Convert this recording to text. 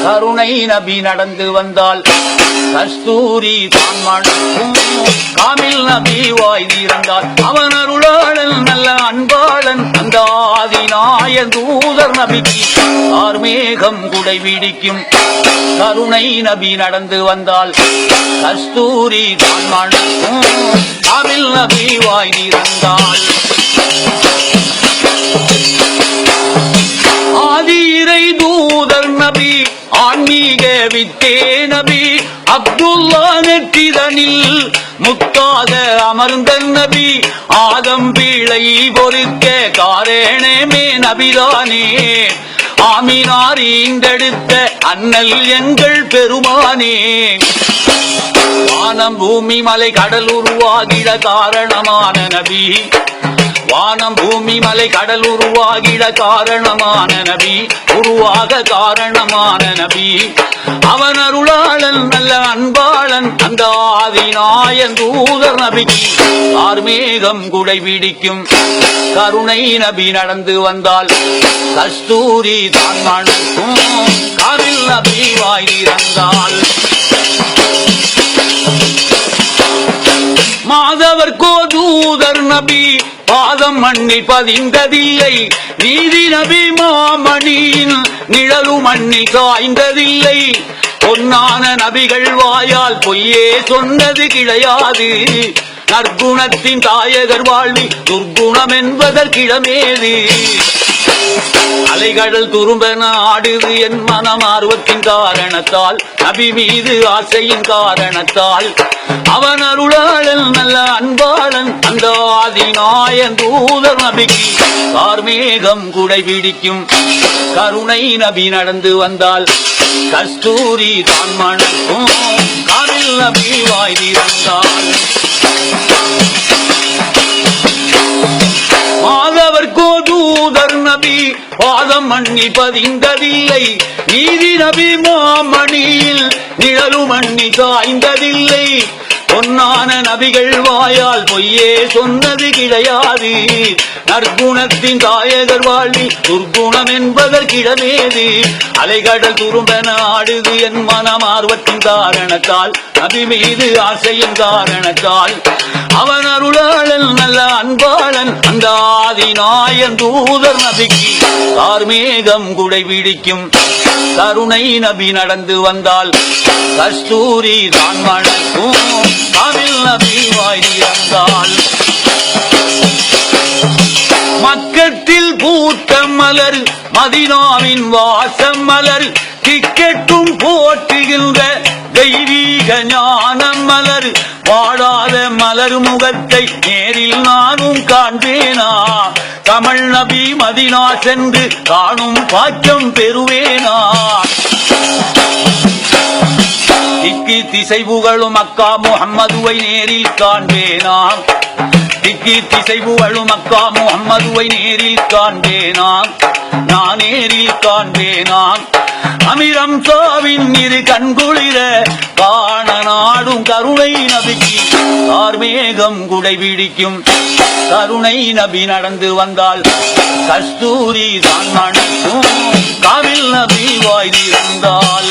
கருணை நபி நடந்து வந்தால் கஸ்தூரி தான் மணக்கும். காமில் நபி வாய் திறந்தால் அவன் அருளாளன் நல்ல அன்பாளன். அந்த ஆதிநாய தூதர் நபிக்கு ஆர்மேகம் குடை பிடிக்கும். கருணை நபி நடந்து வந்தால் கஸ்தூரி தான் மணக்கும். காமில் நபி வாய் திறந்தால் ஆதி இறை தூதர் நபி ஆன்மீக வித்தே நபி. அப்துல்லா நெற்றிதனில் முத்தாக அமர்ந்த நபி. ஆதம் பீழை பொறுக்க காரணமே நபிதானே. ஆமினார் ஈண்டெடுத்த அண்ணல் எங்கள் பெருமானே. வானம் பூமி மலை கடல் உருவாகிட காரணமான நபி. வானம் பூமி மலை கடல் உருவாகிட காரணமான நபி. உருவாக காரணமான நபி. அவன் அருளாளன் நல்ல அன்பாளன். அந்த ஆதிநாயன் தூதர் நபிக்கு ஆர்மேகம் குடை பிடிக்கும். கருணை நபி நடந்து வந்தால் கஸ்தூரி தான் மணக்கும். காமில் நபி வாய் திறந்தால் மாதவர் கோதூதர் நபி பாதம் மண்ணில் பதிந்ததில்லை. நீதி நபி மாமணியின் நிழலு மண்ணில் காய்ந்ததில்லை. பொன்னான நபிகள் வாயால் பொய்யே சொன்னது கிடையாது. நற்குணத்தின் தாயகர் வாழ்வில் துர்க்குணம் என்பதற்கிடமேது. அலைகடல் துரும்பென ஆடுது என் மனம் ஆர்வத்தின் காரணத்தால். நபி மீது ஆசையின் காரணத்தால். அவன் அருளாளன் நல்ல அன்பாளன். அந்த ஆதிநாயன் தூதர் நபிக்கு கார்மேகம் குடை பிடிக்கும். கருணை நபி நடந்து வந்தால் கஸ்தூரி தான் மணக்கும். காமில் நபி வாய் திறந்தால் மாதவர் கோதூதர் நபி பாதம் மண்ணி பதிந்ததில்லை. நீதி நபி மாமணியில் நிழலு மண்ணி சாய்ந்ததில்லை. பொன்னான நபிகள் வாயால் பொய்யே சொன்னது கிடையாது. நற்குணத்தின் தாயகர் வாழ்வில் துர்க்குணம் என்பதற்கிடமேது. அலைகடல் துரும்பென ஆடுது என் மனம் ஆர்வத்தின் காரணத்தால். நபி மீது ஆசையின் காரணத்தால். அவன் அருளாளன் நல்ல அன்பாளன். அந்த ஆதிநாயன் தூதர் நபிக்கு கார்மேகம் குடை பிடிக்கும். கருணை நபி நடந்து வந்தால் கஸ்தூரி தான் மணக்கும். காமில் நபி வாய் திறந்தால் மக்கத்தில் பூத்த மலர் மதீனாவின் வாசம் மலர். திக்கெட்டும் போற்றுகின்ற தெய்வீக ஞானம் மலர். வாடாத மலர் முகத்தை நேரில் நானும் காண்பேனா. கமல் நபி மதீனா சென்று காணும் பாக்கியம் பெறுவேனா. திக்கி திசை புகழும் மக்கா முஹம்மதுவை நேரில் காண்பேனா. திக்கி திசை புகழும் மக்கா முஹம்மதுவை நேரில் காண்பேனா. நான் நேரில் காண்பேனா. அமிரம் சாவின் இரு கண்குளிர காண நாடும் கருணை நபிக்கு கார்மேகம் குடை பிடிக்கும். கருணை நபி நடந்து வந்தால் கஸ்தூரி தான் மணக்கும். காமில் நபி வாய் திறந்தால்